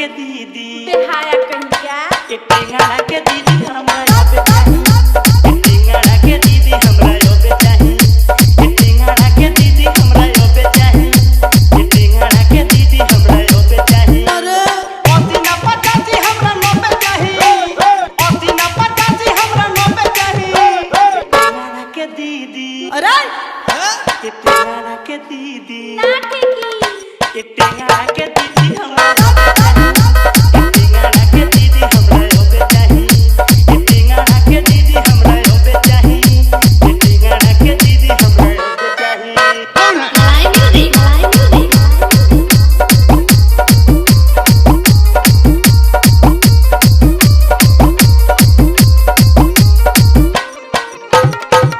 के दीदी बेहाया कन्या के टेंगड़ा के दीदी हमरा ओबे चाही के टेंगड़ा के दीदी हमरा ओबे चाही के टेंगड़ा के दीदी हमरा ओबे चाही के टेंगड़ा के दीदी हमरा ओबे चाही अरे ओसिना पचासी हमरा नोबे चाही ओसिना पचासी हमरा नोबे चाही टेंगड़ा के दीदी अरे के टेंगड़ा के दीदी ना ठेकी के टेंगड़ा के दीदी हमरा के टेंगड़ा के दीदी हमरा ओबे चाही के टेंगड़ा के दीदी हमरा ओबे चाही के टेंगड़ा के दीदी हमरा ओबे चाही मलाई म्यूजिक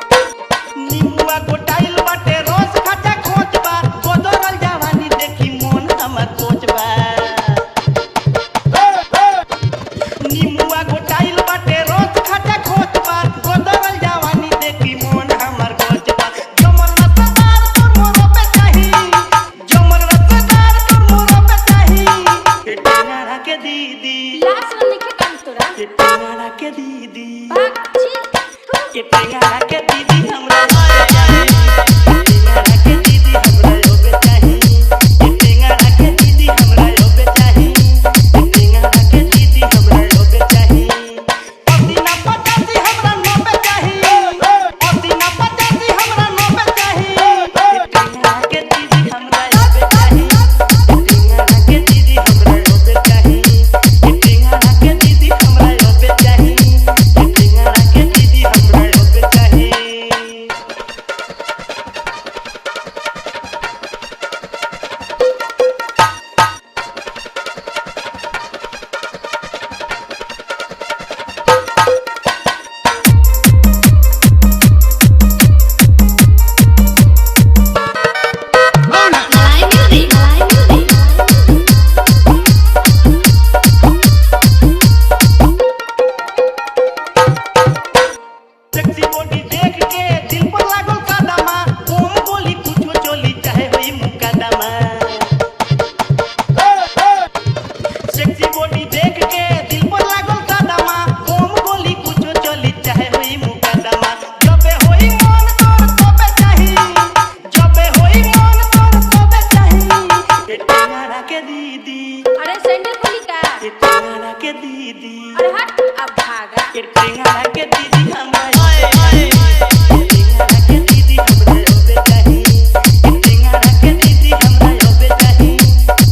निमुआ गोटाइल बाटे रोज खाटा खोच बा गोदरल जवानी देखी मन हमर कोच बा निमुआ गोटाइल बाटे रोज खाटा खोच बा गोदरल जवानी देखी मन हमर कोच बा जमर रसदार तोर मोर पे चाही जमर रसदार तोर मोर पे चाही के टेंगड़ा के दीदी लास्ट में लिखे काम तोरा के टेंगड़ा के दीदी भाग छी के टेंगड़ा के दीदी हमरा ओबे चाही के टेंगड़ा के दीदी हमरा ओबे चाही के टेंगड़ा के दीदी हमरा ओबे चाही के टेंगड़ा के दीदी हमरा ओबे चाही ओसिना पचासी हमरा नोबे चाही ओसिना पचासी हमरा नोबे चाही के टेंगड़ा के दीदी हमरा ओबे चाही के टेंगड़ा के दीदी हमरा ओबे चाही के टेंगड़ा के दीदी हमरा ओबे चाही के टेंगड़ा के दीदी हमरा ओबे चाही मलाई म्यूजिक सेक्सी बॉडी देख के दिल पर लागल कदमा ओम बोली कुछो चोली चाहे होई मुकदमा सेक्सी बॉडी देख के दिल पर लागल कदमा ओम बोली कुछो चोली चाहे होई मुकदमा जबे होई मन तोर तबे चाही जबे होई मन तोर तबे चाही के टेंगड़ा के दीदी अरे सैंडल खोली का के टेंगड़ा के दीदी अरे हट अब भागा के टेंगड़ा के दीदी हमरा के टेंगड़ा के दीदी हमरा ओबे चाही के टेंगड़ा के दीदी हमरा ओबे चाही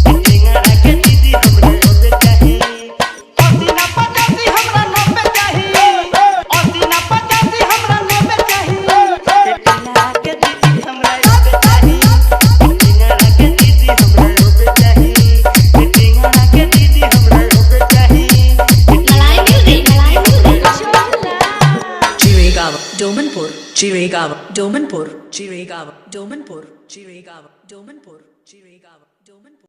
के टेंगड़ा के दीदी हमरा ओबे चाही ओसिना पचासी हमरा नोबे चाही ओसिना पचासी हमरा नोबे चाही के टेंगड़ा के दीदी हमरा ओबे चाही के टेंगड़ा के दीदी हमरा ओबे चाही के टेंगड़ा के दीदी हमरा ओबे चाही मलाई music Domanpur, Chiregaon, Domanpur, Chiregaon, Domanpur, Chiregaon, Domanpur, Chiregaon, Domanpur.